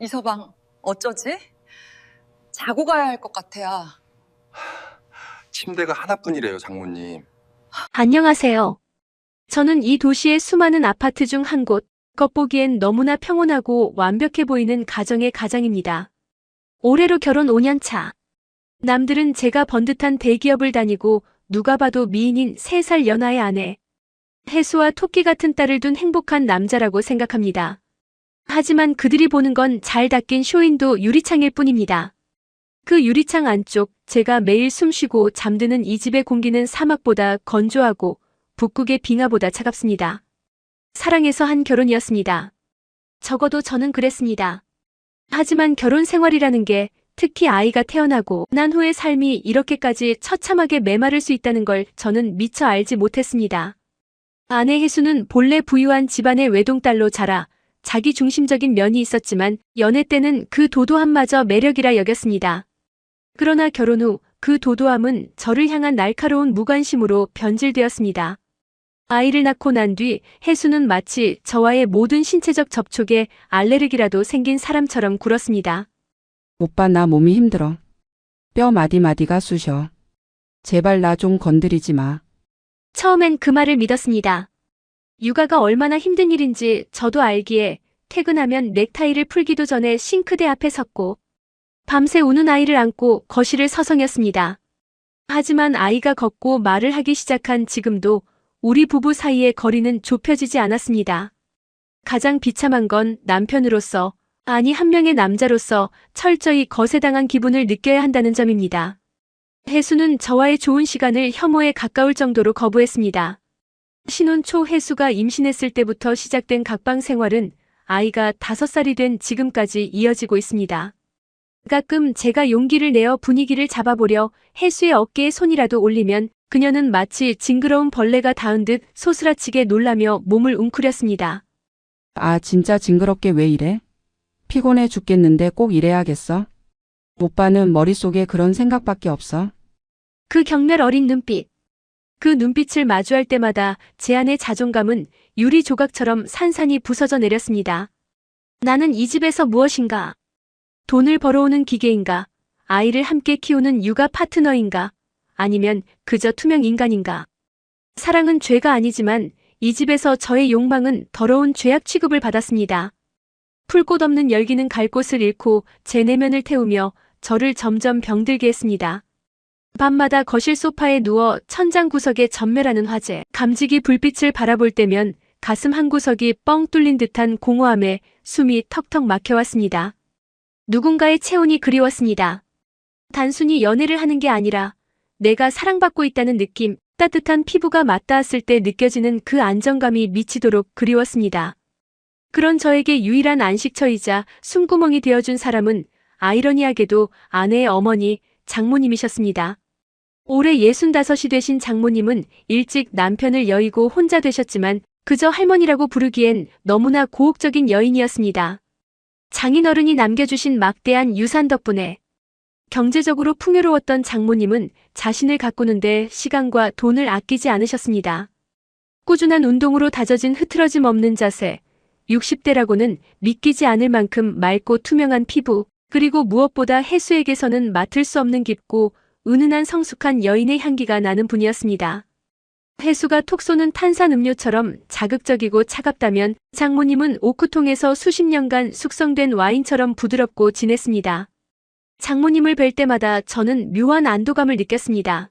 이서방, 어쩌지? 자고 가야 할 것 같아요. 침대가 하나뿐이래요, 장모님. 안녕하세요. 저는 이 도시의 수많은 아파트 중 한 곳, 겉보기엔 너무나 평온하고 완벽해 보이는 가정의 가장입니다. 올해로 결혼 5년 차. 남들은 제가 번듯한 대기업을 다니고 누가 봐도 미인인 3살 연하의 아내. 해수와 토끼 같은 딸을 둔 행복한 남자라고 생각합니다. 하지만 그들이 보는 건 잘 닦인 쇼윈도 유리창일 뿐입니다. 그 유리창 안쪽, 제가 매일 숨쉬고 잠드는 이 집의 공기는 사막보다 건조하고 북극의 빙하보다 차갑습니다. 사랑해서 한 결혼이었습니다. 적어도 저는 그랬습니다. 하지만 결혼 생활이라는 게 특히 아이가 태어나고 난 후의 삶이 이렇게까지 처참하게 메마를 수 있다는 걸 저는 미처 알지 못했습니다. 아내 혜수는 본래 부유한 집안의 외동딸로 자라 자기 중심적인 면이 있었지만 연애 때는 그 도도함마저 매력이라 여겼습니다. 그러나 결혼 후 그 도도함은 저를 향한 날카로운 무관심으로 변질되었습니다. 아이를 낳고 난 뒤 혜수는 마치 저와의 모든 신체적 접촉에 알레르기라도 생긴 사람처럼 굴었습니다. 오빠 나 몸이 힘들어. 뼈 마디마디가 쑤셔. 제발 나 좀 건드리지 마. 처음엔 그 말을 믿었습니다. 육아가 얼마나 힘든 일인지 저도 알기에 퇴근하면 넥타이를 풀기도 전에 싱크대 앞에 섰고 밤새 우는 아이를 안고 거실을 서성였습니다. 하지만 아이가 걷고 말을 하기 시작한 지금도 우리 부부 사이의 거리는 좁혀지지 않았습니다. 가장 비참한 건 남편으로서, 아니 한 명의 남자로서 철저히 거세당한 기분을 느껴야 한다는 점입니다. 혜수는 저와의 좋은 시간을 혐오에 가까울 정도로 거부했습니다. 신혼 초 혜수가 임신했을 때부터 시작된 각방 생활은 아이가 5살이 된 지금까지 이어지고 있습니다. 가끔 제가 용기를 내어 분위기를 잡아보려 혜수의 어깨에 손이라도 올리면 그녀는 마치 징그러운 벌레가 닿은 듯 소스라치게 놀라며 몸을 웅크렸습니다. 아 진짜 징그럽게 왜 이래? 피곤해 죽겠는데 꼭 이래야겠어? 오빠는 머릿속에 그런 생각밖에 없어? 그 경멸 어린 눈빛. 그 눈빛을 마주할 때마다 제 안의 자존감은 유리 조각처럼 산산이 부서져 내렸습니다. 나는 이 집에서 무엇인가? 돈을 벌어오는 기계인가? 아이를 함께 키우는 육아 파트너인가? 아니면 그저 투명 인간인가? 사랑은 죄가 아니지만 이 집에서 저의 욕망은 더러운 죄악 취급을 받았습니다. 풀 곳 없는 열기는 갈 곳을 잃고 제 내면을 태우며 저를 점점 병들게 했습니다. 밤마다 거실 소파에 누워 천장 구석에 전멸하는 화재, 감지기 불빛을 바라볼 때면 가슴 한 구석이 뻥 뚫린 듯한 공허함에 숨이 턱턱 막혀왔습니다. 누군가의 체온이 그리웠습니다. 단순히 연애를 하는 게 아니라 내가 사랑받고 있다는 느낌, 따뜻한 피부가 맞닿았을 때 느껴지는 그 안정감이 미치도록 그리웠습니다. 그런 저에게 유일한 안식처이자 숨구멍이 되어준 사람은 아이러니하게도 아내의 어머니, 장모님이셨습니다. 올해 65이 되신 장모님은 일찍 남편을 여의고 혼자 되셨지만 그저 할머니라고 부르기엔 너무나 고혹적인 여인이었습니다. 장인어른이 남겨주신 막대한 유산 덕분에 경제적으로 풍요로웠던 장모님은 자신을 가꾸는데 시간과 돈을 아끼지 않으셨습니다. 꾸준한 운동으로 다져진 흐트러짐 없는 자세, 60대라고는 믿기지 않을 만큼 맑고 투명한 피부, 그리고 무엇보다 혜수에게서는 맡을 수 없는 깊고 은은한 성숙한 여인의 향기가 나는 분이었습니다. 혜수가 톡 쏘는 탄산음료처럼 자극적이고 차갑다면 장모님은 오크통에서 수십 년간 숙성된 와인처럼 부드럽고 진했습니다. 장모님을 뵐 때마다 저는 묘한 안도감을 느꼈습니다.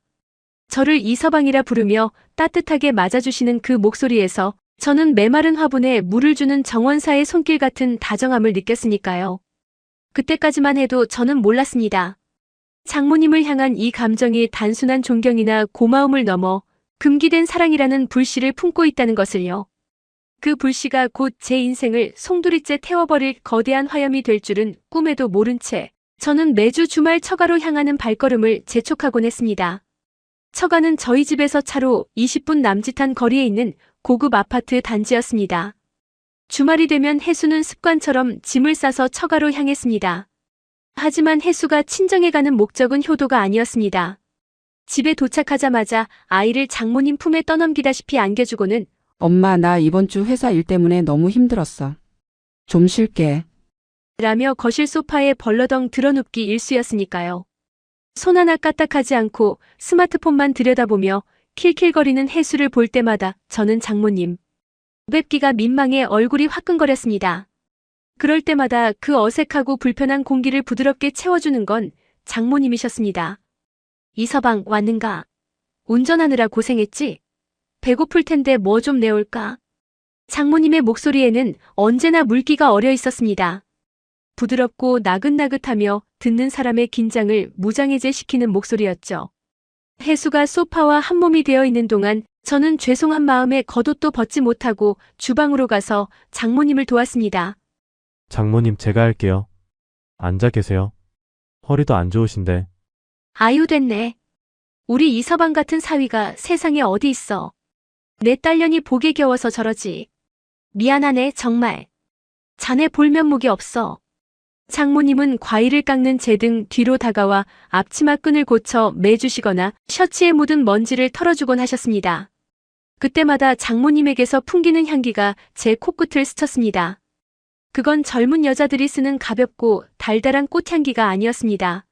저를 이서방이라 부르며 따뜻하게 맞아주시는 그 목소리에서 저는 메마른 화분에 물을 주는 정원사의 손길 같은 다정함을 느꼈으니까요. 그때까지만 해도 저는 몰랐습니다. 장모님을 향한 이 감정이 단순한 존경이나 고마움을 넘어 금기된 사랑이라는 불씨를 품고 있다는 것을요. 그 불씨가 곧 제 인생을 송두리째 태워버릴 거대한 화염이 될 줄은 꿈에도 모른 채 저는 매주 주말 처가로 향하는 발걸음을 재촉하곤 했습니다. 처가는 저희 집에서 차로 20분 남짓한 거리에 있는 고급 아파트 단지였습니다. 주말이 되면 혜수는 습관처럼 짐을 싸서 처가로 향했습니다. 하지만 혜수가 친정에 가는 목적은 효도가 아니었습니다. 집에 도착하자마자 아이를 장모님 품에 떠넘기다시피 안겨주고는 엄마 나 이번 주 회사 일 때문에 너무 힘들었어. 좀 쉴게. 라며 거실 소파에 벌러덩 드러눕기 일쑤였으니까요. 손 하나 까딱하지 않고 스마트폰만 들여다보며 킬킬거리는 해수를 볼 때마다 저는 장모님 뵙기가 민망해 얼굴이 화끈거렸습니다. 그럴 때마다 그 어색하고 불편한 공기를 부드럽게 채워주는 건 장모님이셨습니다. 이서방 왔는가? 운전하느라 고생했지? 배고플 텐데 뭐 좀 내올까? 장모님의 목소리에는 언제나 물기가 어려 있었습니다. 부드럽고 나긋나긋하며 듣는 사람의 긴장을 무장해제시키는 목소리였죠. 해수가 소파와 한몸이 되어 있는 동안 저는 죄송한 마음에 겉옷도 벗지 못하고 주방으로 가서 장모님을 도왔습니다. 장모님 제가 할게요. 앉아 계세요. 허리도 안 좋으신데. 아유 됐네. 우리 이서방 같은 사위가 세상에 어디 있어. 내 딸년이 보기 겨워서 저러지. 미안하네 정말. 자네 볼 면목이 없어. 장모님은 과일을 깎는 제 등 뒤로 다가와 앞치마 끈을 고쳐 매주시거나 셔츠에 묻은 먼지를 털어주곤 하셨습니다. 그때마다 장모님에게서 풍기는 향기가 제 코끝을 스쳤습니다. 그건 젊은 여자들이 쓰는 가볍고 달달한 꽃향기가 아니었습니다.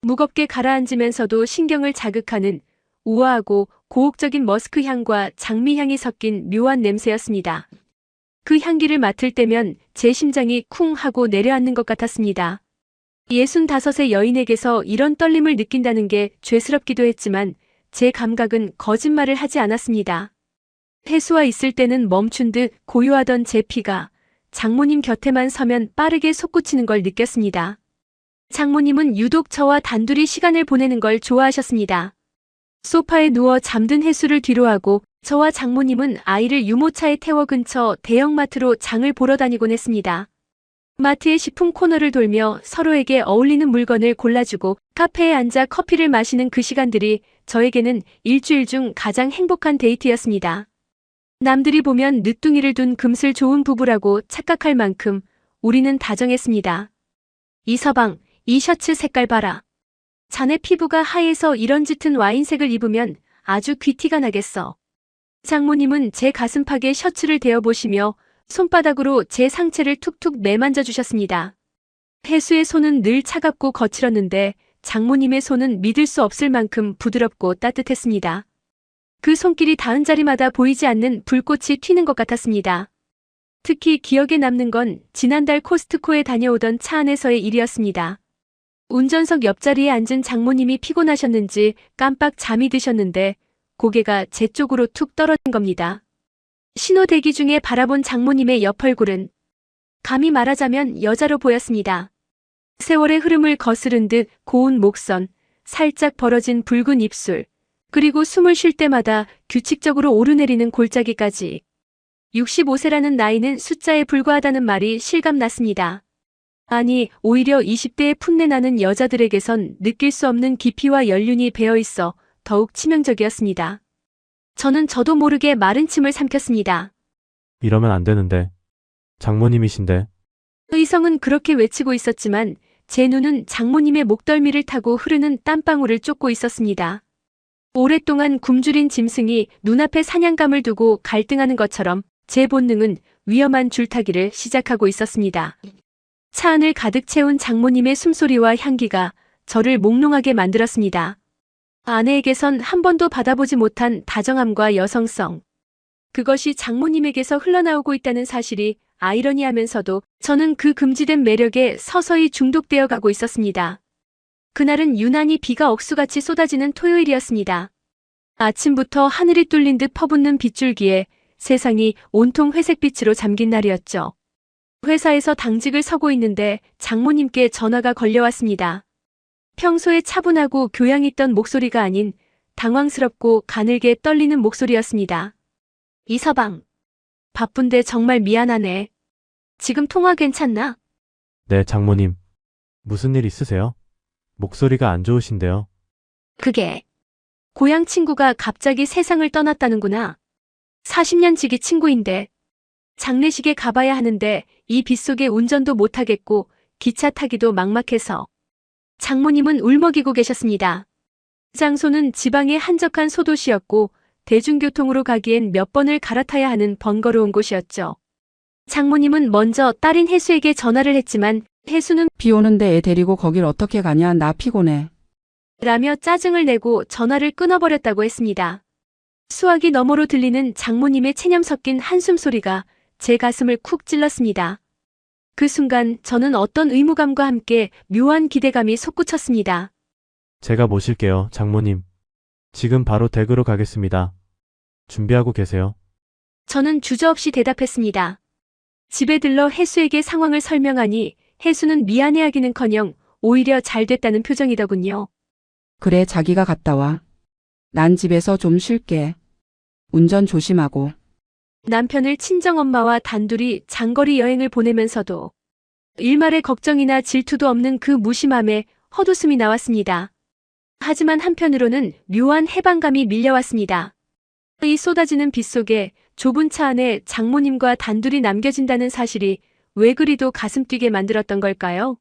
무겁게 가라앉으면서도 신경을 자극하는 우아하고 고혹적인 머스크 향과 장미 향이 섞인 묘한 냄새였습니다. 그 향기를 맡을 때면 제 심장이 쿵 하고 내려앉는 것 같았습니다. 65의 여인에게서 이런 떨림을 느낀다는 게 죄스럽기도 했지만 제 감각은 거짓말을 하지 않았습니다. 해수와 있을 때는 멈춘 듯 고요하던 제 피가 장모님 곁에만 서면 빠르게 솟구치는 걸 느꼈습니다. 장모님은 유독 저와 단둘이 시간을 보내는 걸 좋아하셨습니다. 소파에 누워 잠든 해수를 뒤로하고 저와 장모님은 아이를 유모차에 태워 근처 대형마트로 장을 보러 다니곤 했습니다. 마트의 식품 코너를 돌며 서로에게 어울리는 물건을 골라주고 카페에 앉아 커피를 마시는 그 시간들이 저에게는 일주일 중 가장 행복한 데이트였습니다. 남들이 보면 늦둥이를 둔 금슬 좋은 부부라고 착각할 만큼 우리는 다정했습니다. 이서방, 이 셔츠 색깔 봐라. 자네 피부가 하얘서 이런 짙은 와인색을 입으면 아주 귀티가 나겠어. 장모님은 제 가슴팍에 셔츠를 대어보시며 손바닥으로 제 상체를 툭툭 매만져 주셨습니다. 해수의 손은 늘 차갑고 거칠었는데 장모님의 손은 믿을 수 없을 만큼 부드럽고 따뜻했습니다. 그 손길이 닿은 자리마다 보이지 않는 불꽃이 튀는 것 같았습니다. 특히 기억에 남는 건 지난달 코스트코에 다녀오던 차 안에서의 일이었습니다. 운전석 옆자리에 앉은 장모님이 피곤하셨는지 깜빡 잠이 드셨는데 고개가 제 쪽으로 툭 떨어진 겁니다. 신호 대기 중에 바라본 장모님의 옆 얼굴은 감히 말하자면 여자로 보였습니다. 세월의 흐름을 거스른 듯 고운 목선, 살짝 벌어진 붉은 입술, 그리고 숨을 쉴 때마다 규칙적으로 오르내리는 골짜기까지. 65세라는 나이는 숫자에 불과하다는 말이 실감났습니다. 아니, 오히려 20대에 풋내나는 여자들에게선 느낄 수 없는 깊이와 연륜이 배어있어 더욱 치명적이었습니다. 저는 저도 모르게 마른 침을 삼켰습니다. 이러면 안 되는데. 장모님이신데. 의성은 그렇게 외치고 있었지만 제 눈은 장모님의 목덜미를 타고 흐르는 땀방울을 쫓고 있었습니다. 오랫동안 굶주린 짐승이 눈앞에 사냥감을 두고 갈등하는 것처럼 제 본능은 위험한 줄타기를 시작하고 있었습니다. 차 안을 가득 채운 장모님의 숨소리와 향기가 저를 몽롱하게 만들었습니다. 아내에게선 한 번도 받아보지 못한 다정함과 여성성. 그것이 장모님에게서 흘러나오고 있다는 사실이 아이러니하면서도 저는 그 금지된 매력에 서서히 중독되어 가고 있었습니다. 그날은 유난히 비가 억수같이 쏟아지는 토요일이었습니다. 아침부터 하늘이 뚫린 듯 퍼붓는 빗줄기에 세상이 온통 회색빛으로 잠긴 날이었죠. 회사에서 당직을 서고 있는데 장모님께 전화가 걸려왔습니다. 평소에 차분하고 교양 있던 목소리가 아닌 당황스럽고 가늘게 떨리는 목소리였습니다. 이서방, 바쁜데 정말 미안하네. 지금 통화 괜찮나? 네, 장모님. 무슨 일 있으세요? 목소리가 안 좋으신데요. 그게 고향 친구가 갑자기 세상을 떠났다는구나. 40년 지기 친구인데 장례식에 가봐야 하는데 이 빗속에 운전도 못하겠고 기차 타기도 막막해서. 장모님은 울먹이고 계셨습니다. 장소는 지방의 한적한 소도시였고 대중교통으로 가기엔 몇 번을 갈아타야 하는 번거로운 곳이었죠. 장모님은 먼저 딸인 혜수에게 전화를 했지만 혜수는 비 오는데 애 데리고 거길 어떻게 가냐, 나 피곤해. 라며 짜증을 내고 전화를 끊어버렸다고 했습니다. 수화기 너머로 들리는 장모님의 체념 섞인 한숨 소리가 제 가슴을 쿡 찔렀습니다. 그 순간 저는 어떤 의무감과 함께 묘한 기대감이 솟구쳤습니다. 제가 모실게요, 장모님. 지금 바로 댁으로 가겠습니다. 준비하고 계세요. 저는 주저없이 대답했습니다. 집에 들러 혜수에게 상황을 설명하니 혜수는 미안해하기는커녕 오히려 잘 됐다는 표정이더군요. 그래, 자기가 갔다 와. 난 집에서 좀 쉴게. 운전 조심하고. 남편을 친정엄마와 단둘이 장거리 여행을 보내면서도 일말의 걱정이나 질투도 없는 그 무심함에 헛웃음이 나왔습니다. 하지만 한편으로는 묘한 해방감이 밀려왔습니다. 이 쏟아지는 빗 속에 좁은 차 안에 장모님과 단둘이 남겨진다는 사실이 왜 그리도 가슴 뛰게 만들었던 걸까요?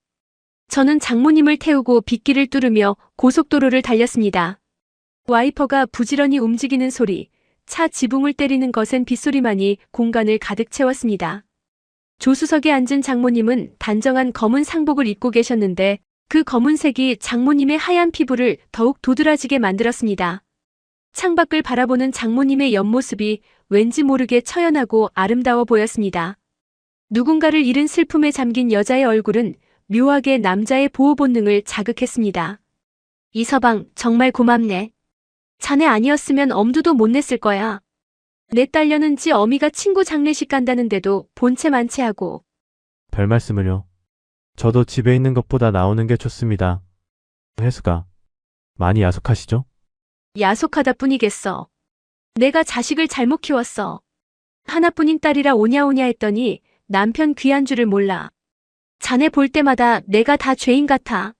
저는 장모님을 태우고 빗길을 뚫으며 고속도로를 달렸습니다. 와이퍼가 부지런히 움직이는 소리, 차 지붕을 때리는 거센 빗소리만이 공간을 가득 채웠습니다. 조수석에 앉은 장모님은 단정한 검은 상복을 입고 계셨는데 그 검은색이 장모님의 하얀 피부를 더욱 도드라지게 만들었습니다. 창밖을 바라보는 장모님의 옆모습이 왠지 모르게 처연하고 아름다워 보였습니다. 누군가를 잃은 슬픔에 잠긴 여자의 얼굴은 묘하게 남자의 보호 본능을 자극했습니다. 이서방, 정말 고맙네. 자네 아니었으면 엄두도 못 냈을 거야. 내 딸려는지 어미가 친구 장례식 간다는데도 본체 만체하고. 별 말씀을요. 저도 집에 있는 것보다 나오는 게 좋습니다. 혜수가 많이 야속하시죠? 야속하다 뿐이겠어. 내가 자식을 잘못 키웠어. 하나뿐인 딸이라 오냐오냐 했더니 남편 귀한 줄을 몰라. 자네 볼 때마다 내가 다 죄인 같아.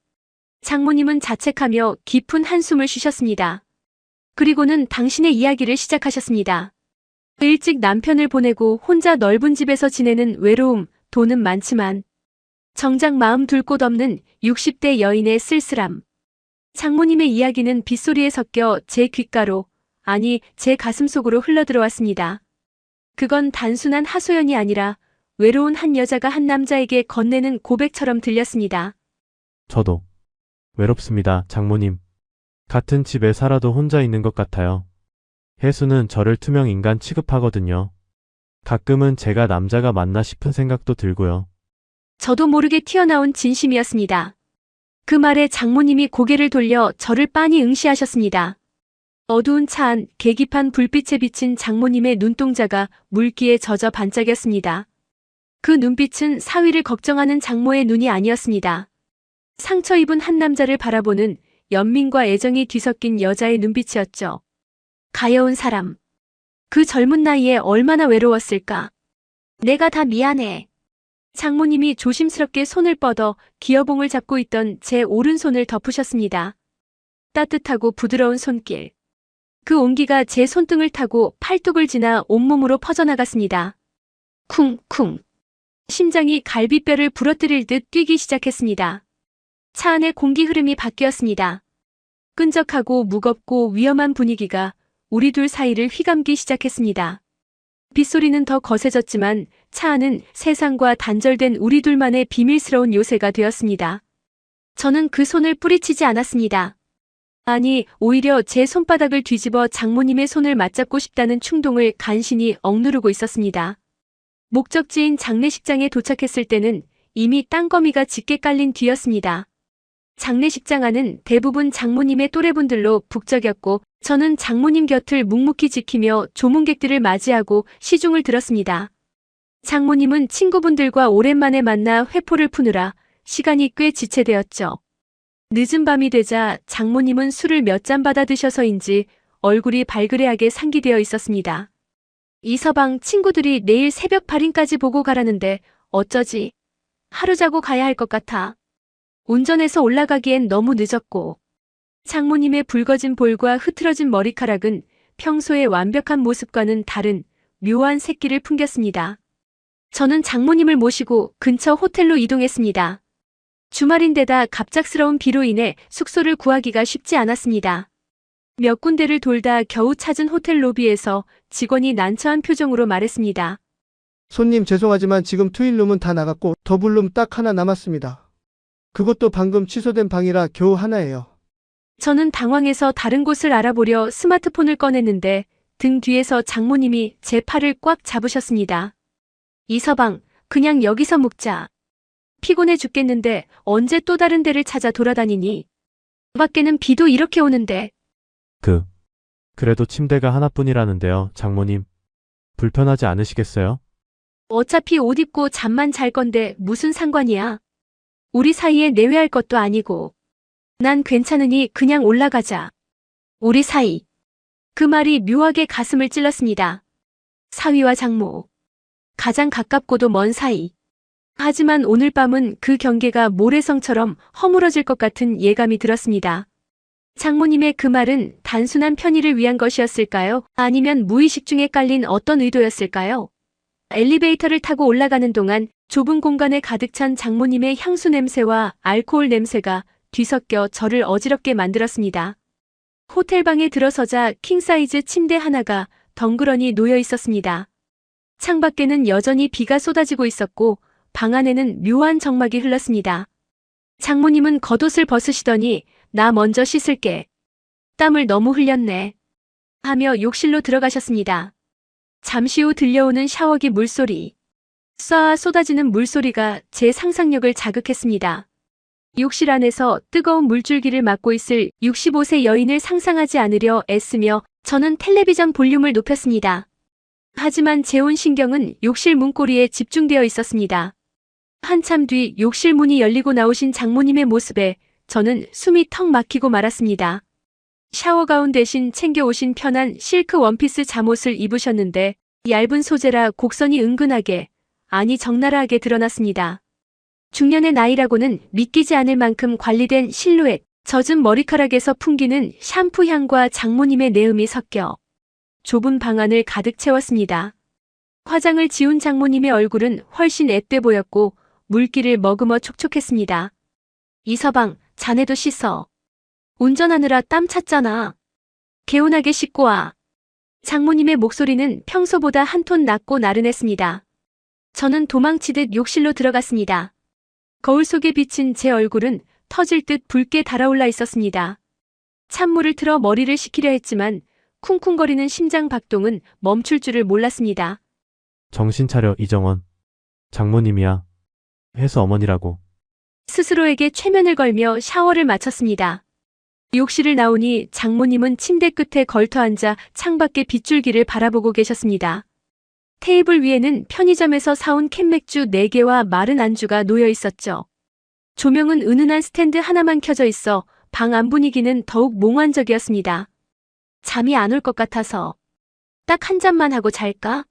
장모님은 자책하며 깊은 한숨을 쉬셨습니다. 그리고는 당신의 이야기를 시작하셨습니다. 일찍 남편을 보내고 혼자 넓은 집에서 지내는 외로움, 돈은 많지만 정작 마음 둘 곳 없는 60대 여인의 쓸쓸함. 장모님의 이야기는 빗소리에 섞여 제 귓가로, 아니 제 가슴 속으로 흘러들어왔습니다. 그건 단순한 하소연이 아니라 외로운 한 여자가 한 남자에게 건네는 고백처럼 들렸습니다. 저도 외롭습니다, 장모님. 같은 집에 살아도 혼자 있는 것 같아요. 혜수는 저를 투명 인간 취급하거든요. 가끔은 제가 남자가 맞나 싶은 생각도 들고요. 저도 모르게 튀어나온 진심이었습니다. 그 말에 장모님이 고개를 돌려 저를 빤히 응시하셨습니다. 어두운 차 안 계기판 불빛에 비친 장모님의 눈동자가 물기에 젖어 반짝였습니다. 그 눈빛은 사위를 걱정하는 장모의 눈이 아니었습니다. 상처 입은 한 남자를 바라보는 연민과 애정이 뒤섞인 여자의 눈빛이었죠. 가여운 사람. 그 젊은 나이에 얼마나 외로웠을까. 내가 다 미안해. 장모님이 조심스럽게 손을 뻗어 기어봉을 잡고 있던 제 오른손을 덮으셨습니다. 따뜻하고 부드러운 손길. 그 온기가 제 손등을 타고 팔뚝을 지나 온몸으로 퍼져나갔습니다. 쿵쿵. 심장이 갈비뼈를 부러뜨릴 듯 뛰기 시작했습니다. 차 안의 공기 흐름이 바뀌었습니다. 끈적하고 무겁고 위험한 분위기가 우리 둘 사이를 휘감기 시작했습니다. 빗소리는 더 거세졌지만 차 안은 세상과 단절된 우리 둘만의 비밀스러운 요새가 되었습니다. 저는 그 손을 뿌리치지 않았습니다. 아니, 오히려 제 손바닥을 뒤집어 장모님의 손을 맞잡고 싶다는 충동을 간신히 억누르고 있었습니다. 목적지인 장례식장에 도착했을 때는 이미 땅거미가 짙게 깔린 뒤였습니다. 장례식장 안은 대부분 장모님의 또래분들로 북적였고 저는 장모님 곁을 묵묵히 지키며 조문객들을 맞이하고 시중을 들었습니다. 장모님은 친구분들과 오랜만에 만나 회포를 푸느라 시간이 꽤 지체되었죠. 늦은 밤이 되자 장모님은 술을 몇 잔 받아 드셔서인지 얼굴이 발그레하게 상기되어 있었습니다. 이서방, 친구들이 내일 새벽 발인까지 보고 가라는데 어쩌지? 하루 자고 가야 할 것 같아. 운전해서 올라가기엔 너무 늦었고. 장모님의 붉어진 볼과 흐트러진 머리카락은 평소의 완벽한 모습과는 다른 묘한 새끼를 풍겼습니다. 저는 장모님을 모시고 근처 호텔로 이동했습니다. 주말인데다 갑작스러운 비로 인해 숙소를 구하기가 쉽지 않았습니다. 몇 군데를 돌다 겨우 찾은 호텔 로비에서 직원이 난처한 표정으로 말했습니다. 손님 죄송하지만 지금 트윈룸은 다 나갔고 더블룸 딱 하나 남았습니다. 그것도 방금 취소된 방이라 겨우 하나예요. 저는 당황해서 다른 곳을 알아보려 스마트폰을 꺼냈는데 등 뒤에서 장모님이 제 팔을 꽉 잡으셨습니다. 이서방, 그냥 여기서 묵자. 피곤해 죽겠는데 언제 또 다른 데를 찾아 돌아다니니? 밖에는 비도 이렇게 오는데. 그래도 침대가 하나뿐이라는데요, 장모님. 불편하지 않으시겠어요? 어차피 옷 입고 잠만 잘 건데 무슨 상관이야. 우리 사이에 내외할 것도 아니고. 난 괜찮으니 그냥 올라가자. 우리 사이. 그 말이 묘하게 가슴을 찔렀습니다. 사위와 장모. 가장 가깝고도 먼 사이. 하지만 오늘 밤은 그 경계가 모래성처럼 허물어질 것 같은 예감이 들었습니다. 장모님의 그 말은 단순한 편의를 위한 것이었을까요? 아니면 무의식 중에 깔린 어떤 의도였을까요? 엘리베이터를 타고 올라가는 동안 좁은 공간에 가득 찬 장모님의 향수 냄새와 알코올 냄새가 뒤섞여 저를 어지럽게 만들었습니다. 호텔방에 들어서자 킹사이즈 침대 하나가 덩그러니 놓여 있었습니다. 창밖에는 여전히 비가 쏟아지고 있었고 방 안에는 묘한 정막이 흘렀습니다. 장모님은 겉옷을 벗으시더니 나 먼저 씻을게. 땀을 너무 흘렸네. 하며 욕실로 들어가셨습니다. 잠시 후 들려오는 샤워기 물소리. 쏴 쏟아지는 물소리가 제 상상력을 자극했습니다. 욕실 안에서 뜨거운 물줄기를 맡고 있을 65세 여인을 상상하지 않으려 애쓰며 저는 텔레비전 볼륨을 높였습니다. 하지만 제 온 신경은 욕실 문고리에 집중되어 있었습니다. 한참 뒤 욕실 문이 열리고 나오신 장모님의 모습에 저는 숨이 턱 막히고 말았습니다. 샤워 가운 대신 챙겨오신 편한 실크 원피스 잠옷을 입으셨는데 얇은 소재라 곡선이 은근하게, 아니 적나라하게 드러났습니다. 중년의 나이라고는 믿기지 않을 만큼 관리된 실루엣, 젖은 머리카락에서 풍기는 샴푸 향과 장모님의 내음이 섞여 좁은 방 안을 가득 채웠습니다. 화장을 지운 장모님의 얼굴은 훨씬 앳돼 보였고 물기를 머금어 촉촉했습니다. 이서방, 자네도 씻어. 운전하느라 땀 찼잖아. 개운하게 씻고 와. 장모님의 목소리는 평소보다 한 톤 낮고 나른했습니다. 저는 도망치듯 욕실로 들어갔습니다. 거울 속에 비친 제 얼굴은 터질 듯 붉게 달아올라 있었습니다. 찬물을 틀어 머리를 식히려 했지만 쿵쿵거리는 심장 박동은 멈출 줄을 몰랐습니다. 정신 차려, 이정원. 장모님이야. 혜수 어머니라고. 스스로에게 최면을 걸며 샤워를 마쳤습니다. 욕실을 나오니 장모님은 침대 끝에 걸터앉아 창밖의 빗줄기를 바라보고 계셨습니다. 테이블 위에는 편의점에서 사온 캔맥주 4개와 마른 안주가 놓여 있었죠. 조명은 은은한 스탠드 하나만 켜져 있어 방 안 분위기는 더욱 몽환적이었습니다. 잠이 안 올 것 같아서 딱 한 잔만 하고 잘까?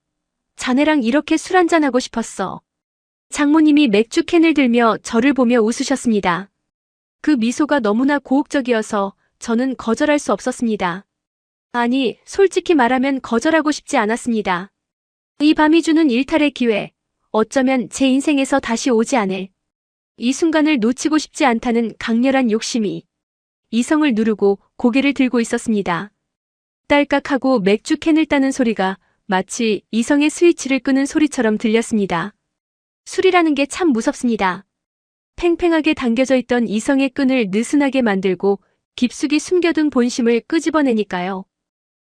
자네랑 이렇게 술 한잔하고 싶었어. 장모님이 맥주 캔을 들며 저를 보며 웃으셨습니다. 그 미소가 너무나 고혹적이어서 저는 거절할 수 없었습니다. 아니, 솔직히 말하면 거절하고 싶지 않았습니다. 이 밤이 주는 일탈의 기회, 어쩌면 제 인생에서 다시 오지 않을. 이 순간을 놓치고 싶지 않다는 강렬한 욕심이 이성을 누르고 고개를 들고 있었습니다. 딸깍하고 맥주 캔을 따는 소리가 마치 이성의 스위치를 끄는 소리처럼 들렸습니다. 술이라는 게 참 무섭습니다. 팽팽하게 당겨져 있던 이성의 끈을 느슨하게 만들고 깊숙이 숨겨둔 본심을 끄집어내니까요.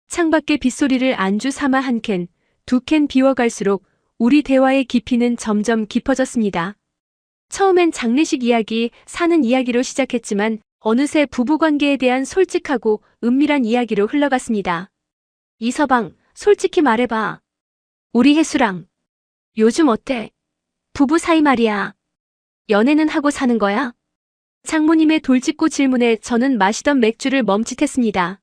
창밖의 빗소리를 안주 삼아 한 캔, 2캔 비워갈수록 우리 대화의 깊이는 점점 깊어졌습니다. 처음엔 장례식 이야기, 사는 이야기로 시작했지만 어느새 부부관계에 대한 솔직하고 은밀한 이야기로 흘러갔습니다. 이서방, 솔직히 말해봐. 우리 혜수랑 요즘 어때? 부부 사이 말이야. 연애는 하고 사는 거야? 장모님의 돌직구 질문에 저는 마시던 맥주를 멈칫했습니다.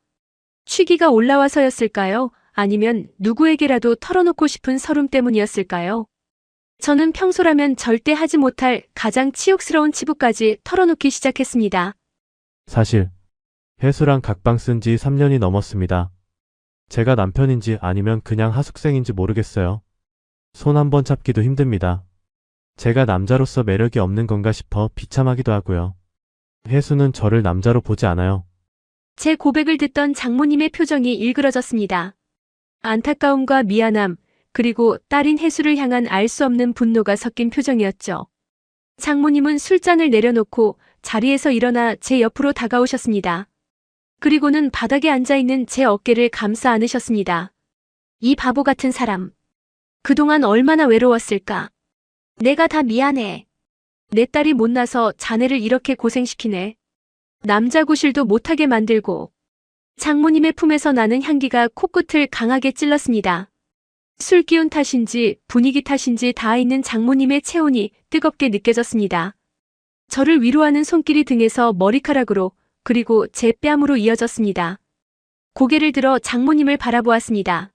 취기가 올라와서였을까요? 아니면 누구에게라도 털어놓고 싶은 서름 때문이었을까요? 저는 평소라면 절대 하지 못할 가장 치욕스러운 치부까지 털어놓기 시작했습니다. 사실 혜수랑 각방 쓴 지 3년이 넘었습니다. 제가 남편인지 아니면 그냥 하숙생인지 모르겠어요. 손 한 번 잡기도 힘듭니다. 제가 남자로서 매력이 없는 건가 싶어 비참하기도 하고요. 혜수는 저를 남자로 보지 않아요. 제 고백을 듣던 장모님의 표정이 일그러졌습니다. 안타까움과 미안함, 그리고 딸인 혜수를 향한 알 수 없는 분노가 섞인 표정이었죠. 장모님은 술잔을 내려놓고 자리에서 일어나 제 옆으로 다가오셨습니다. 그리고는 바닥에 앉아있는 제 어깨를 감싸 안으셨습니다. 이 바보 같은 사람. 그동안 얼마나 외로웠을까. 내가 다 미안해. 내 딸이 못나서 자네를 이렇게 고생시키네. 남자 구실도 못하게 만들고. 장모님의 품에서 나는 향기가 코끝을 강하게 찔렀습니다. 술 기운 탓인지 분위기 탓인지 닿아 있는 장모님의 체온이 뜨겁게 느껴졌습니다. 저를 위로하는 손길이 등에서 머리카락으로 그리고 제 뺨으로 이어졌습니다. 고개를 들어 장모님을 바라보았습니다.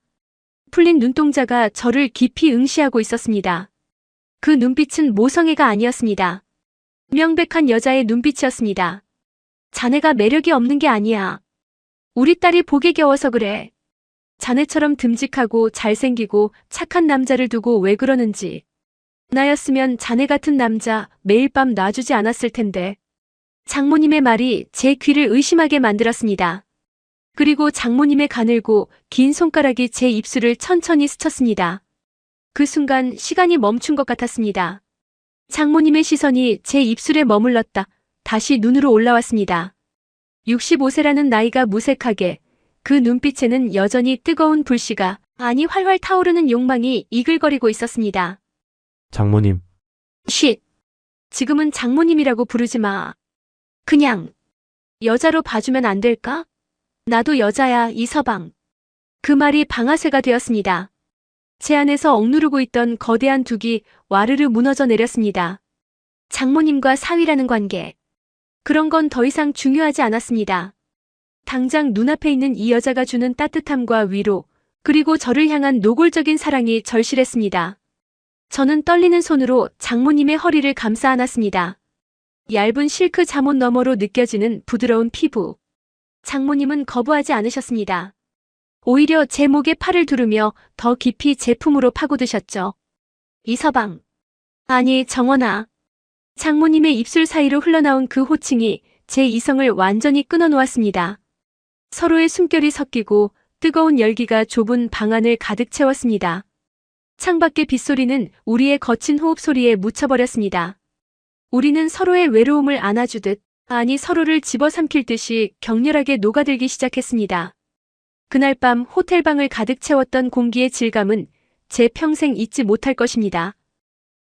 풀린 눈동자가 저를 깊이 응시하고 있었습니다. 그 눈빛은 모성애가 아니었습니다. 명백한 여자의 눈빛이었습니다. 자네가 매력이 없는 게 아니야. 우리 딸이 보기 겨워서 그래. 자네처럼 듬직하고 잘생기고 착한 남자를 두고 왜 그러는지. 나였으면 자네 같은 남자 매일 밤 놔주지 않았을 텐데. 장모님의 말이 제 귀를 의심하게 만들었습니다. 그리고 장모님의 가늘고 긴 손가락이 제 입술을 천천히 스쳤습니다. 그 순간 시간이 멈춘 것 같았습니다. 장모님의 시선이 제 입술에 머물렀다 다시 눈으로 올라왔습니다. 65세라는 나이가 무색하게 그 눈빛에는 여전히 뜨거운 불씨가 아니 활활 타오르는 욕망이 이글거리고 있었습니다. 장모님, 쉿! 지금은 장모님이라고 부르지 마. 그냥 여자로 봐주면 안 될까? 나도 여자야, 이서방. 그 말이 방아쇠가 되었습니다. 제 안에서 억누르고 있던 거대한 둑이 와르르 무너져 내렸습니다. 장모님과 사위라는 관계. 그런 건 더 이상 중요하지 않았습니다. 당장 눈앞에 있는 이 여자가 주는 따뜻함과 위로, 그리고 저를 향한 노골적인 사랑이 절실했습니다. 저는 떨리는 손으로 장모님의 허리를 감싸 안았습니다. 얇은 실크 잠옷 너머로 느껴지는 부드러운 피부. 장모님은 거부하지 않으셨습니다. 오히려 제 목에 팔을 두르며 더 깊이 제 품으로 파고드셨죠. 이서방. 아니, 정원아. 장모님의 입술 사이로 흘러나온 그 호칭이 제 이성을 완전히 끊어놓았습니다. 서로의 숨결이 섞이고 뜨거운 열기가 좁은 방 안을 가득 채웠습니다. 창밖의 빗소리는 우리의 거친 호흡 소리에 묻혀버렸습니다. 우리는 서로의 외로움을 안아주듯, 아니 서로를 집어삼킬 듯이 격렬하게 녹아들기 시작했습니다. 그날 밤 호텔방을 가득 채웠던 공기의 질감은 제 평생 잊지 못할 것입니다.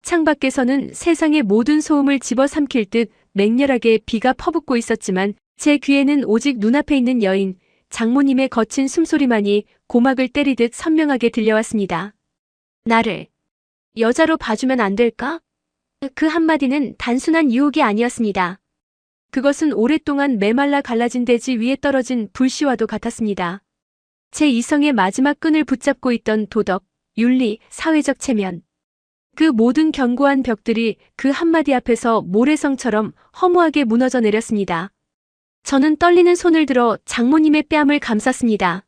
창밖에서는 세상의 모든 소음을 집어삼킬 듯 맹렬하게 비가 퍼붓고 있었지만 제 귀에는 오직 눈앞에 있는 여인, 장모님의 거친 숨소리만이 고막을 때리듯 선명하게 들려왔습니다. 나를 여자로 봐주면 안 될까? 그 한마디는 단순한 유혹이 아니었습니다. 그것은 오랫동안 메말라 갈라진 대지 위에 떨어진 불씨와도 같았습니다. 제 이성의 마지막 끈을 붙잡고 있던 도덕, 윤리, 사회적 체면. 그 모든 견고한 벽들이 그 한마디 앞에서 모래성처럼 허무하게 무너져 내렸습니다. 저는 떨리는 손을 들어 장모님의 뺨을 감쌌습니다.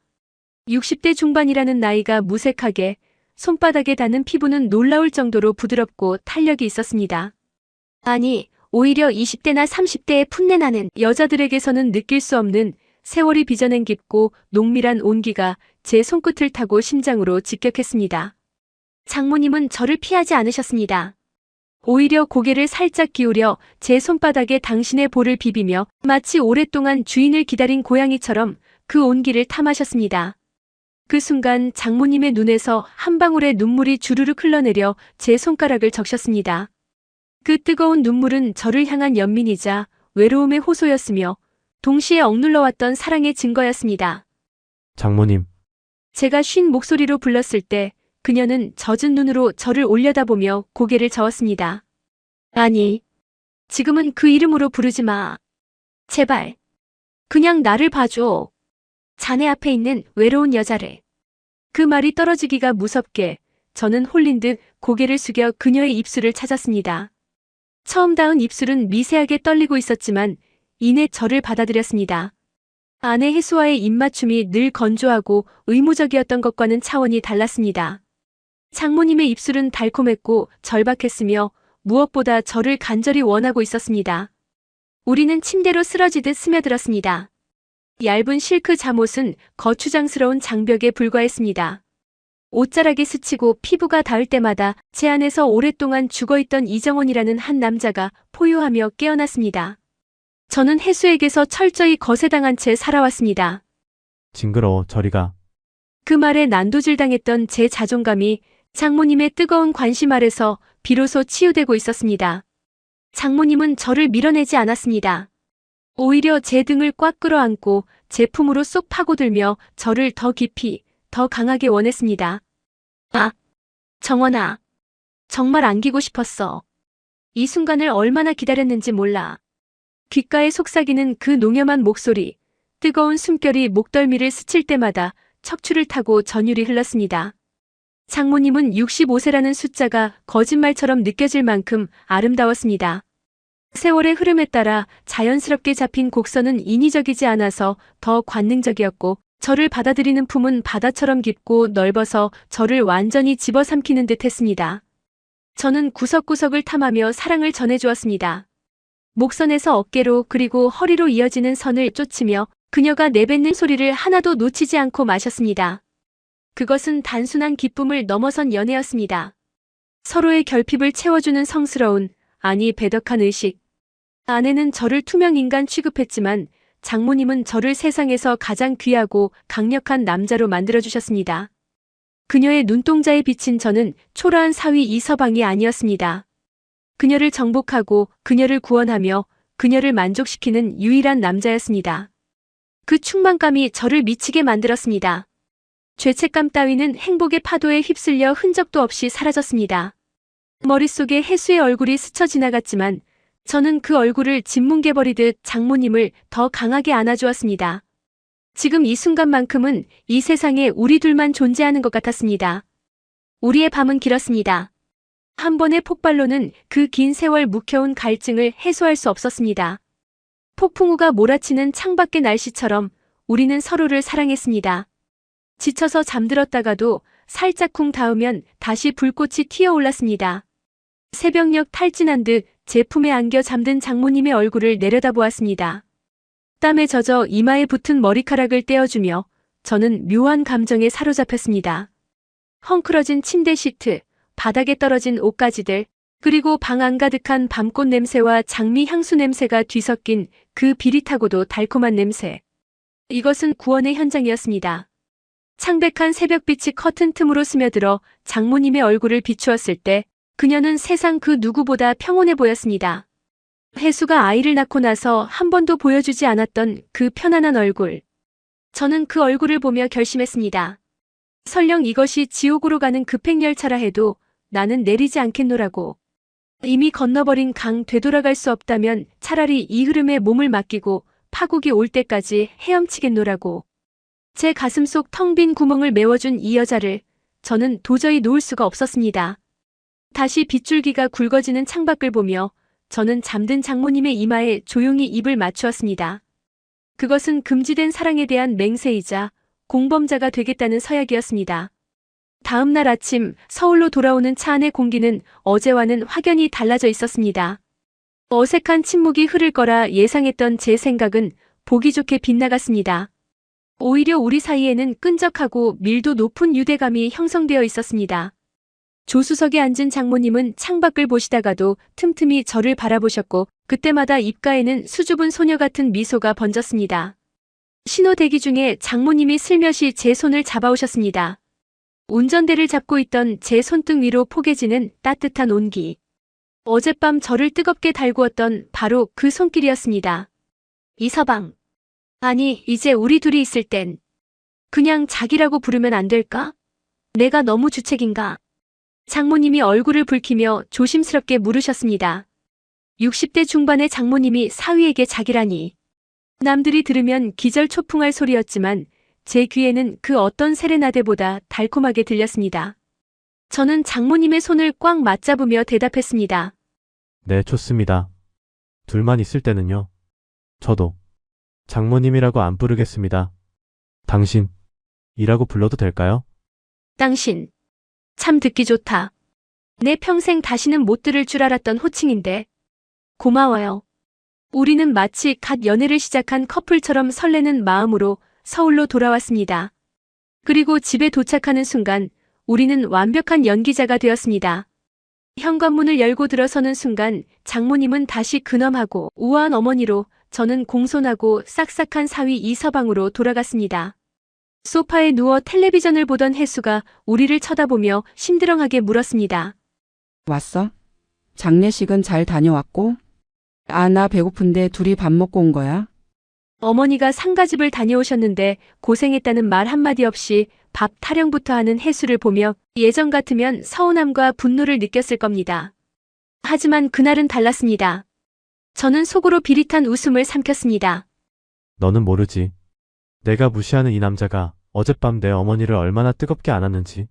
60대 중반이라는 나이가 무색하게 손바닥에 닿는 피부는 놀라울 정도로 부드럽고 탄력이 있었습니다. 아니, 오히려 20대나 30대의 풋내나는 여자들에게서는 느낄 수 없는 세월이 빚어낸 깊고 농밀한 온기가 제 손끝을 타고 심장으로 직격했습니다. 장모님은 저를 피하지 않으셨습니다. 오히려 고개를 살짝 기울여 제 손바닥에 당신의 볼을 비비며 마치 오랫동안 주인을 기다린 고양이처럼 그 온기를 탐하셨습니다. 그 순간 장모님의 눈에서 한 방울의 눈물이 주르륵 흘러내려 제 손가락을 적셨습니다. 그 뜨거운 눈물은 저를 향한 연민이자 외로움의 호소였으며 동시에 억눌러왔던 사랑의 증거였습니다. 장모님, 제가 쉰 목소리로 불렀을 때 그녀는 젖은 눈으로 저를 올려다보며 고개를 저었습니다. 아니, 지금은 그 이름으로 부르지 마. 제발. 그냥 나를 봐줘. 자네 앞에 있는 외로운 여자를. 그 말이 떨어지기가 무섭게 저는 홀린 듯 고개를 숙여 그녀의 입술을 찾았습니다. 처음 닿은 입술은 미세하게 떨리고 있었지만 이내 저를 받아들였습니다. 아내 혜수와의 입맞춤이 늘 건조하고 의무적이었던 것과는 차원이 달랐습니다. 장모님의 입술은 달콤했고 절박했으며 무엇보다 저를 간절히 원하고 있었습니다. 우리는 침대로 쓰러지듯 스며들었습니다. 얇은 실크 잠옷은 거추장스러운 장벽에 불과했습니다. 옷자락에 스치고 피부가 닿을 때마다 제 안에서 오랫동안 죽어있던 이정원이라는 한 남자가 포효하며 깨어났습니다. 저는 혜수에게서 철저히 거세당한 채 살아왔습니다. 징그러워, 저리 가. 그 말에 난도질당했던 제 자존감이 장모님의 뜨거운 관심 아래서 비로소 치유되고 있었습니다. 장모님은 저를 밀어내지 않았습니다. 오히려 제 등을 꽉 끌어안고 제 품으로 쏙 파고들며 저를 더 깊이, 더 강하게 원했습니다. 아, 정원아. 정말 안기고 싶었어. 이 순간을 얼마나 기다렸는지 몰라. 귓가에 속삭이는 그 농염한 목소리, 뜨거운 숨결이 목덜미를 스칠 때마다 척추를 타고 전율이 흘렀습니다. 장모님은 65세라는 숫자가 거짓말처럼 느껴질 만큼 아름다웠습니다. 세월의 흐름에 따라 자연스럽게 잡힌 곡선은 인위적이지 않아서 더 관능적이었고, 저를 받아들이는 품은 바다처럼 깊고 넓어서 저를 완전히 집어삼키는 듯 했습니다. 저는 구석구석을 탐하며 사랑을 전해주었습니다. 목선에서 어깨로 그리고 허리로 이어지는 선을 쫓으며 그녀가 내뱉는 소리를 하나도 놓치지 않고 마셨습니다. 그것은 단순한 기쁨을 넘어선 연애였습니다. 서로의 결핍을 채워주는 성스러운, 아니 배덕한 의식. 아내는 저를 투명인간 취급했지만 장모님은 저를 세상에서 가장 귀하고 강력한 남자로 만들어주셨습니다. 그녀의 눈동자에 비친 저는 초라한 사위 이서방이 아니었습니다. 그녀를 정복하고 그녀를 구원하며 그녀를 만족시키는 유일한 남자였습니다. 그 충만감이 저를 미치게 만들었습니다. 죄책감 따위는 행복의 파도에 휩쓸려 흔적도 없이 사라졌습니다. 머릿속에 혜수의 얼굴이 스쳐 지나갔지만 저는 그 얼굴을 짓뭉개버리듯 장모님을 더 강하게 안아주었습니다. 지금 이 순간만큼은 이 세상에 우리 둘만 존재하는 것 같았습니다. 우리의 밤은 길었습니다. 한 번의 폭발로는 그 긴 세월 묵혀온 갈증을 해소할 수 없었습니다. 폭풍우가 몰아치는 창밖의 날씨처럼 우리는 서로를 사랑했습니다. 지쳐서 잠들었다가도 살짝쿵 닿으면 다시 불꽃이 튀어올랐습니다. 새벽녘 탈진한 듯 제 품에 안겨 잠든 장모님의 얼굴을 내려다보았습니다. 땀에 젖어 이마에 붙은 머리카락을 떼어주며 저는 묘한 감정에 사로잡혔습니다. 헝클어진 침대 시트, 바닥에 떨어진 옷가지들, 그리고 방 안 가득한 밤꽃 냄새와 장미 향수 냄새가 뒤섞인 그 비릿하고도 달콤한 냄새. 이것은 구원의 현장이었습니다. 창백한 새벽빛이 커튼 틈으로 스며들어 장모님의 얼굴을 비추었을 때 그녀는 세상 그 누구보다 평온해 보였습니다. 혜수가 아이를 낳고 나서 한 번도 보여주지 않았던 그 편안한 얼굴. 저는 그 얼굴을 보며 결심했습니다. 설령 이것이 지옥으로 가는 급행열차라 해도 나는 내리지 않겠노라고. 이미 건너버린 강 되돌아갈 수 없다면 차라리 이 흐름에 몸을 맡기고 파국이 올 때까지 헤엄치겠노라고. 제 가슴 속 텅 빈 구멍을 메워준 이 여자를 저는 도저히 놓을 수가 없었습니다. 다시 빗줄기가 굵어지는 창밖을 보며 저는 잠든 장모님의 이마에 조용히 입을 맞추었습니다. 그것은 금지된 사랑에 대한 맹세이자 공범자가 되겠다는 서약이었습니다. 다음 날 아침 서울로 돌아오는 차 안의 공기는 어제와는 확연히 달라져 있었습니다. 어색한 침묵이 흐를 거라 예상했던 제 생각은 보기 좋게 빗나갔습니다. 오히려 우리 사이에는 끈적하고 밀도 높은 유대감이 형성되어 있었습니다. 조수석에 앉은 장모님은 창밖을 보시다가도 틈틈이 저를 바라보셨고 그때마다 입가에는 수줍은 소녀 같은 미소가 번졌습니다. 신호 대기 중에 장모님이 슬며시 제 손을 잡아오셨습니다. 운전대를 잡고 있던 제 손등 위로 포개지는 따뜻한 온기. 어젯밤 저를 뜨겁게 달구었던 바로 그 손길이었습니다. 이서방. 아니, 이제 우리 둘이 있을 땐 그냥 자기라고 부르면 안 될까? 내가 너무 주책인가? 장모님이 얼굴을 붉히며 조심스럽게 물으셨습니다. 60대 중반의 장모님이 사위에게 자기라니. 남들이 들으면 기절초풍할 소리였지만 제 귀에는 그 어떤 세레나데보다 달콤하게 들렸습니다. 저는 장모님의 손을 꽉 맞잡으며 대답했습니다. 네, 좋습니다. 둘만 있을 때는요. 저도 장모님이라고 안 부르겠습니다. 당신이라고 불러도 될까요? 당신. 참 듣기 좋다. 내 평생 다시는 못 들을 줄 알았던 호칭인데. 고마워요. 우리는 마치 갓 연애를 시작한 커플처럼 설레는 마음으로 서울로 돌아왔습니다. 그리고 집에 도착하는 순간 우리는 완벽한 연기자가 되었습니다. 현관문을 열고 들어서는 순간 장모님은 다시 근엄하고 우아한 어머니로, 저는 공손하고 싹싹한 사위 이서방으로 돌아갔습니다. 소파에 누워 텔레비전을 보던 혜수가 우리를 쳐다보며 심드렁하게 물었습니다. 왔어? 장례식은 잘 다녀왔고? 아, 나 배고픈데 둘이 밥 먹고 온 거야? 어머니가 상가집을 다녀오셨는데 고생했다는 말 한마디 없이 밥 타령부터 하는 혜수를 보며 예전 같으면 서운함과 분노를 느꼈을 겁니다. 하지만 그날은 달랐습니다. 저는 속으로 비릿한 웃음을 삼켰습니다. 너는 모르지. 내가 무시하는 이 남자가 어젯밤 내 어머니를 얼마나 뜨겁게 안았는지.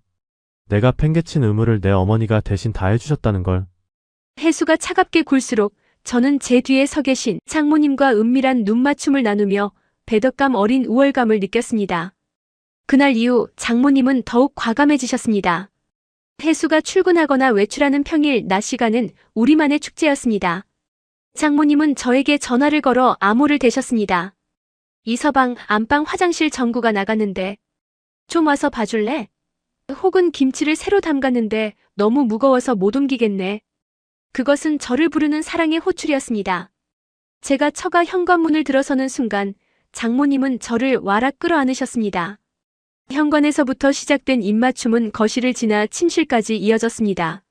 내가 팽개친 의무를 내 어머니가 대신 다 해주셨다는 걸. 혜수가 차갑게 굴수록 저는 제 뒤에 서 계신 장모님과 은밀한 눈맞춤을 나누며 배덕감 어린 우월감을 느꼈습니다. 그날 이후 장모님은 더욱 과감해지셨습니다. 혜수가 출근하거나 외출하는 평일 낮 시간은 우리만의 축제였습니다. 장모님은 저에게 전화를 걸어 암호를 대셨습니다. 이서방, 안방 화장실 전구가 나갔는데 좀 와서 봐줄래? 혹은 김치를 새로 담갔는데 너무 무거워서 못 옮기겠네. 그것은 저를 부르는 사랑의 호출이었습니다. 제가 처가 현관문을 들어서는 순간 장모님은 저를 와락 끌어안으셨습니다. 현관에서부터 시작된 입맞춤은 거실을 지나 침실까지 이어졌습니다.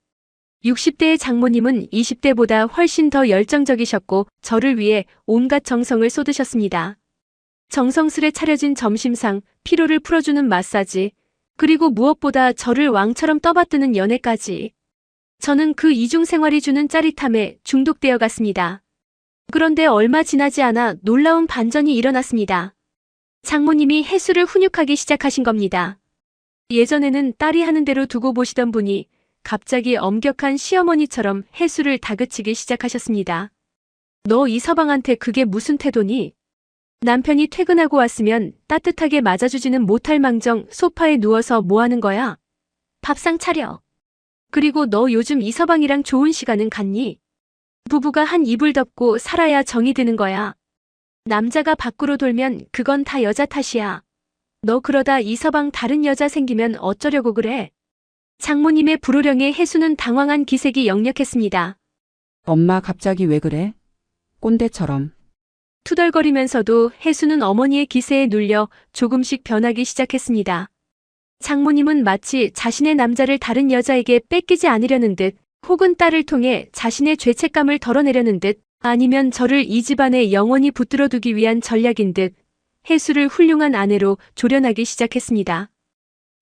60대의 장모님은 20대보다 훨씬 더 열정적이셨고 저를 위해 온갖 정성을 쏟으셨습니다. 정성스레 차려진 점심상, 피로를 풀어주는 마사지, 그리고 무엇보다 저를 왕처럼 떠받드는 연애까지. 저는 그 이중 생활이 주는 짜릿함에 중독되어 갔습니다. 그런데 얼마 지나지 않아 놀라운 반전이 일어났습니다. 장모님이 혜수를 훈육하기 시작하신 겁니다. 예전에는 딸이 하는 대로 두고 보시던 분이 갑자기 엄격한 시어머니처럼 혜수를 다그치기 시작하셨습니다. 너 이서방한테 그게 무슨 태도니? 남편이 퇴근하고 왔으면 따뜻하게 맞아주지는 못할 망정 소파에 누워서 뭐 하는 거야? 밥상 차려. 그리고 너 요즘 이서방이랑 좋은 시간은 갔니? 부부가 한 이불 덮고 살아야 정이 드는 거야. 남자가 밖으로 돌면 그건 다 여자 탓이야. 너 그러다 이서방 다른 여자 생기면 어쩌려고 그래? 장모님의 불호령에 혜수는 당황한 기색이 역력했습니다. 엄마 갑자기 왜 그래? 꼰대처럼. 투덜거리면서도 혜수는 어머니의 기세에 눌려 조금씩 변하기 시작했습니다. 장모님은 마치 자신의 남자를 다른 여자에게 뺏기지 않으려는 듯, 혹은 딸을 통해 자신의 죄책감을 덜어내려는 듯, 아니면 저를 이 집안에 영원히 붙들어 두기 위한 전략인 듯 혜수를 훌륭한 아내로 조련하기 시작했습니다.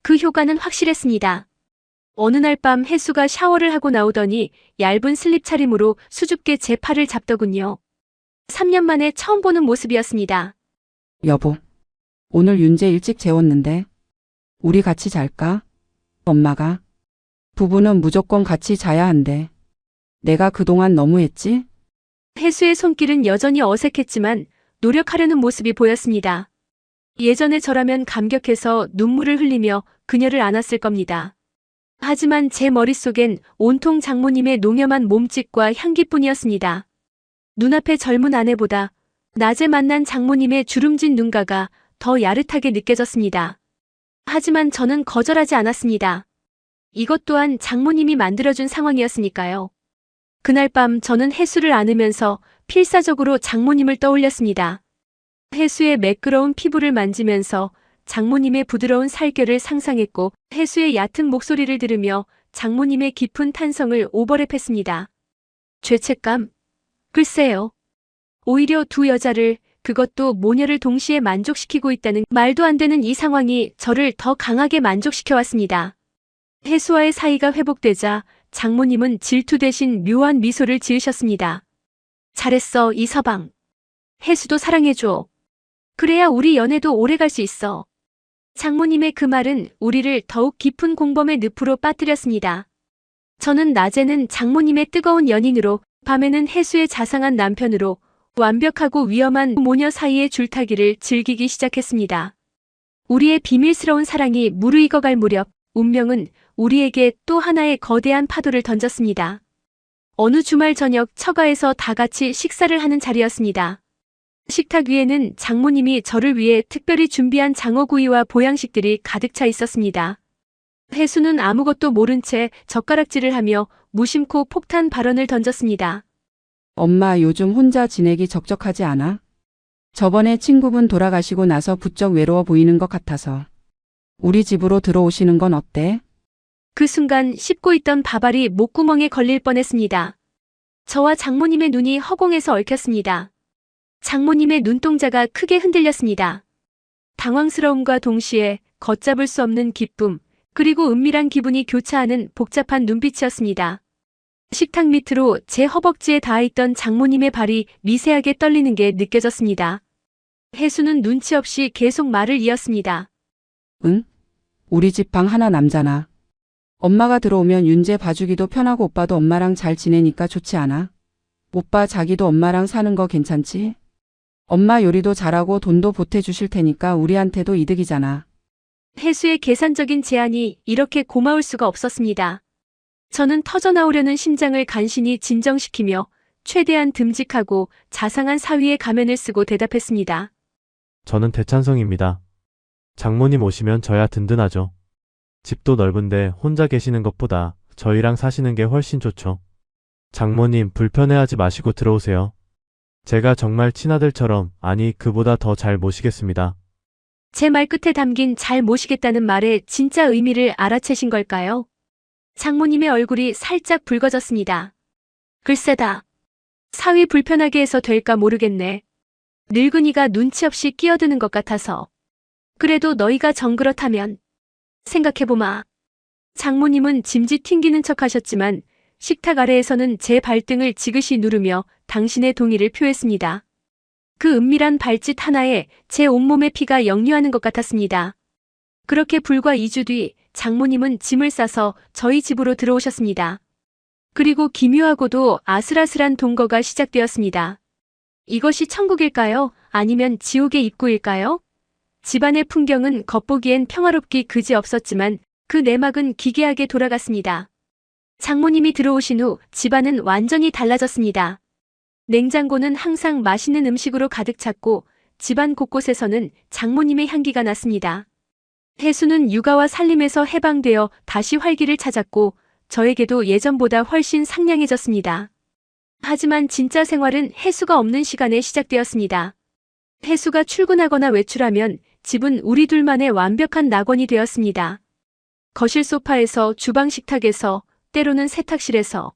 그 효과는 확실했습니다. 어느 날 밤 혜수가 샤워를 하고 나오더니 얇은 슬립 차림으로 수줍게 제 팔을 잡더군요. 3년 만에 처음 보는 모습이었습니다. 여보, 오늘 윤재 일찍 재웠는데 우리 같이 잘까? 엄마가. 부부는 무조건 같이 자야 한대. 내가 그동안 너무했지? 혜수의 손길은 여전히 어색했지만 노력하려는 모습이 보였습니다. 예전의 저라면 감격해서 눈물을 흘리며 그녀를 안았을 겁니다. 하지만 제 머릿속엔 온통 장모님의 농염한 몸짓과 향기뿐이었습니다. 눈앞의 젊은 아내보다 낮에 만난 장모님의 주름진 눈가가 더 야릇하게 느껴졌습니다. 하지만 저는 거절하지 않았습니다. 이것 또한 장모님이 만들어준 상황이었으니까요. 그날 밤 저는 혜수를 안으면서 필사적으로 장모님을 떠올렸습니다. 혜수의 매끄러운 피부를 만지면서 장모님의 부드러운 살결을 상상했고 혜수의 얕은 목소리를 들으며 장모님의 깊은 탄성을 오버랩했습니다. 죄책감? 글쎄요. 오히려 두 여자를, 그것도 모녀를 동시에 만족시키고 있다는 말도 안 되는 이 상황이 저를 더 강하게 만족시켜왔습니다. 혜수와의 사이가 회복되자 장모님은 질투 대신 묘한 미소를 지으셨습니다. 잘했어, 이서방. 혜수도 사랑해줘. 그래야 우리 연애도 오래 갈 수 있어. 장모님의 그 말은 우리를 더욱 깊은 공범의 늪으로 빠뜨렸습니다. 저는 낮에는 장모님의 뜨거운 연인으로, 밤에는 혜수의 자상한 남편으로 완벽하고 위험한 모녀 사이의 줄타기를 즐기기 시작했습니다. 우리의 비밀스러운 사랑이 무르익어갈 무렵 운명은 우리에게 또 하나의 거대한 파도를 던졌습니다. 어느 주말 저녁 처가에서 다 같이 식사를 하는 자리였습니다. 식탁 위에는 장모님이 저를 위해 특별히 준비한 장어구이와 보양식들이 가득 차 있었습니다. 혜수는 아무것도 모른 채 젓가락질을 하며 무심코 폭탄 발언을 던졌습니다. 엄마 요즘 혼자 지내기 적적하지 않아? 저번에 친구분 돌아가시고 나서 부쩍 외로워 보이는 것 같아서. 우리 집으로 들어오시는 건 어때? 그 순간 씹고 있던 밥알이 목구멍에 걸릴 뻔했습니다. 저와 장모님의 눈이 허공에서 얽혔습니다. 장모님의 눈동자가 크게 흔들렸습니다. 당황스러움과 동시에 걷잡을 수 없는 기쁨, 그리고 은밀한 기분이 교차하는 복잡한 눈빛이었습니다. 식탁 밑으로 제 허벅지에 닿아있던 장모님의 발이 미세하게 떨리는 게 느껴졌습니다. 혜수는 눈치 없이 계속 말을 이었습니다. 응? 우리 집 방 하나 남잖아. 엄마가 들어오면 윤재 봐주기도 편하고 오빠도 엄마랑 잘 지내니까 좋지 않아? 오빠 자기도 엄마랑 사는 거 괜찮지? 엄마 요리도 잘하고 돈도 보태주실 테니까 우리한테도 이득이잖아. 혜수의 계산적인 제안이 이렇게 고마울 수가 없었습니다. 저는 터져나오려는 심장을 간신히 진정시키며 최대한 듬직하고 자상한 사위의 가면을 쓰고 대답했습니다. 저는 대찬성입니다. 장모님 오시면 저야 든든하죠. 집도 넓은데 혼자 계시는 것보다 저희랑 사시는 게 훨씬 좋죠. 장모님 불편해하지 마시고 들어오세요. 제가 정말 친아들처럼, 아니 그보다 더 잘 모시겠습니다. 제 말 끝에 담긴 잘 모시겠다는 말의 진짜 의미를 알아채신 걸까요? 장모님의 얼굴이 살짝 붉어졌습니다. 글쎄다. 사위 불편하게 해서 될까 모르겠네. 늙은이가 눈치 없이 끼어드는 것 같아서. 그래도 너희가 정 그렇다면. 생각해보마. 장모님은 짐짓 튕기는 척 하셨지만 식탁 아래에서는 제 발등을 지그시 누르며 당신의 동의를 표했습니다. 그 은밀한 발짓 하나에 제 온몸의 피가 역류하는 것 같았습니다. 그렇게 불과 2주 뒤 장모님은 짐을 싸서 저희 집으로 들어오셨습니다. 그리고 기묘하고도 아슬아슬한 동거가 시작되었습니다. 이것이 천국일까요? 아니면 지옥의 입구일까요? 집안의 풍경은 겉보기엔 평화롭기 그지없었지만 그 내막은 기괴하게 돌아갔습니다. 장모님이 들어오신 후 집안은 완전히 달라졌습니다. 냉장고는 항상 맛있는 음식으로 가득 찼고 집안 곳곳에서는 장모님의 향기가 났습니다. 혜수는 육아와 살림에서 해방되어 다시 활기를 찾았고 저에게도 예전보다 훨씬 상냥해졌습니다. 하지만 진짜 생활은 혜수가 없는 시간에 시작되었습니다. 혜수가 출근하거나 외출하면 집은 우리 둘만의 완벽한 낙원이 되었습니다. 거실 소파에서 주방 식탁에서 때로는 세탁실에서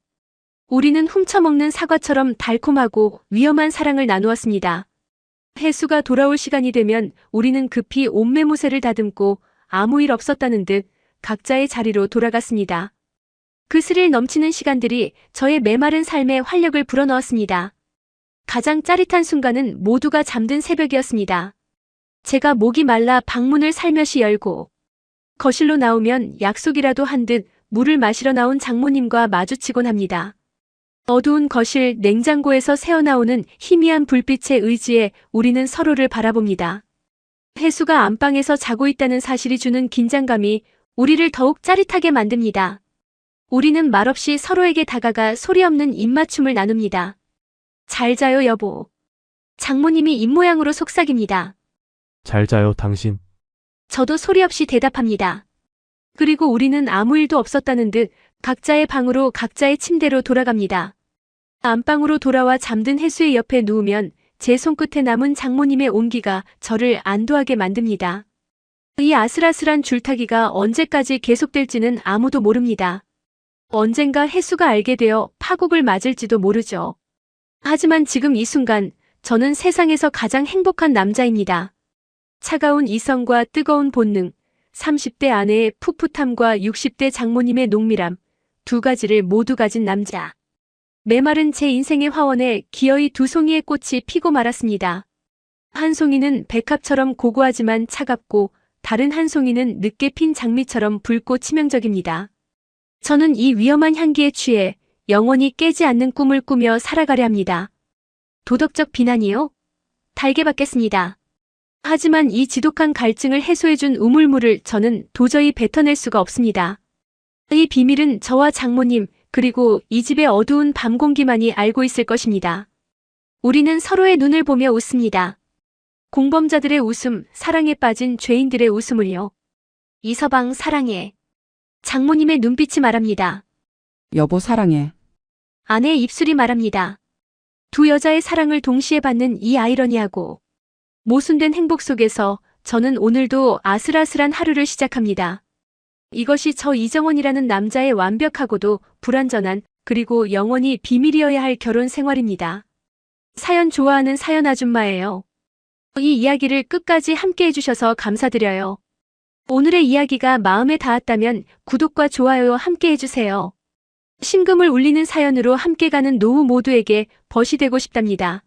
우리는 훔쳐먹는 사과처럼 달콤하고 위험한 사랑을 나누었습니다. 혜수가 돌아올 시간이 되면 우리는 급히 옷매무새를 다듬고 아무 일 없었다는 듯 각자의 자리로 돌아갔습니다. 그 스릴 넘치는 시간들이 저의 메마른 삶에 활력을 불어넣었습니다. 가장 짜릿한 순간은 모두가 잠든 새벽이었습니다. 제가 목이 말라 방문을 살며시 열고 거실로 나오면 약속이라도 한 듯 물을 마시러 나온 장모님과 마주치곤 합니다. 어두운 거실 냉장고에서 새어나오는 희미한 불빛에 의지해 우리는 서로를 바라봅니다. 혜수가 안방에서 자고 있다는 사실이 주는 긴장감이 우리를 더욱 짜릿하게 만듭니다. 우리는 말없이 서로에게 다가가 소리 없는 입맞춤을 나눕니다. 잘 자요 여보. 장모님이 입모양으로 속삭입니다. 잘 자요 당신. 저도 소리 없이 대답합니다. 그리고 우리는 아무 일도 없었다는 듯 각자의 방으로 각자의 침대로 돌아갑니다. 안방으로 돌아와 잠든 혜수의 옆에 누우면 제 손끝에 남은 장모님의 온기가 저를 안도하게 만듭니다. 이 아슬아슬한 줄타기가 언제까지 계속될지는 아무도 모릅니다. 언젠가 혜수가 알게 되어 파국을 맞을지도 모르죠. 하지만 지금 이 순간 저는 세상에서 가장 행복한 남자입니다. 차가운 이성과 뜨거운 본능, 30대 아내의 풋풋함과 60대 장모님의 농밀함, 두 가지를 모두 가진 남자. 메마른 제 인생의 화원에 기어이 두 송이의 꽃이 피고 말았습니다. 한 송이는 백합처럼 고고하지만 차갑고 다른 한 송이는 늦게 핀 장미처럼 붉고 치명적입니다. 저는 이 위험한 향기에 취해 영원히 깨지 않는 꿈을 꾸며 살아가려 합니다. 도덕적 비난이요? 달게 받겠습니다. 하지만 이 지독한 갈증을 해소해준 우물물을 저는 도저히 뱉어낼 수가 없습니다. 이 비밀은 저와 장모님 그리고 이 집의 어두운 밤 공기만이 알고 있을 것입니다. 우리는 서로의 눈을 보며 웃습니다. 공범자들의 웃음, 사랑에 빠진 죄인들의 웃음을요. 이서방 사랑해. 장모님의 눈빛이 말합니다. 여보 사랑해. 아내의 입술이 말합니다. 두 여자의 사랑을 동시에 받는 이 아이러니하고 모순된 행복 속에서 저는 오늘도 아슬아슬한 하루를 시작합니다. 이것이 저 이정원이라는 남자의 완벽하고도 불완전한 그리고 영원히 비밀이어야 할 결혼 생활입니다. 사연 좋아하는 사연 아줌마예요. 이 이야기를 끝까지 함께 해주셔서 감사드려요. 오늘의 이야기가 마음에 닿았다면 구독과 좋아요 함께 해주세요. 심금을 울리는 사연으로 함께 가는 노후 모두에게 벗이 되고 싶답니다.